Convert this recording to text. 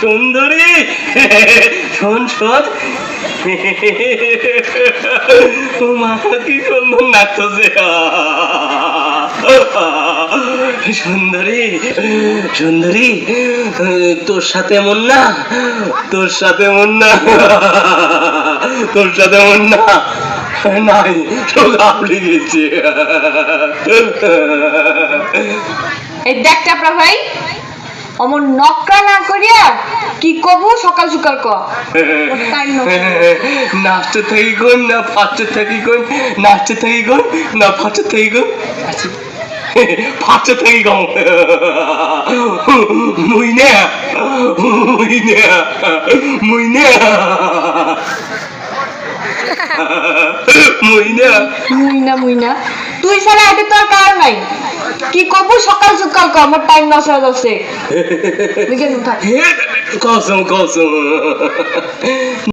সুন্দরী শোন শোন মা কি সুন্দর নাচছে সুন্দরী সুন্দরী তোর সাথে মন না তোর সাথে মন না তোর সাথে মন না নাই সব আপনি গেছে এই দেখ টাপরা ভাই অমন নকরা না করিয়া কি কব সকাল সকাল ক নাচতে থাকি কোন না ফাচতে থাকি কোন নাচতে থাকি কোন না ফাচতে থাকি কোন ফাচতে থাকি কোন মুইনা মুইনা মুইনা মুইনা মুইনা মুইনা তুই ছাড়া এটা তোর কার নাই কি কব সকাল সকাল ক আমার টাইম নষ্ট হয়ে যাচ্ছে কসম কসম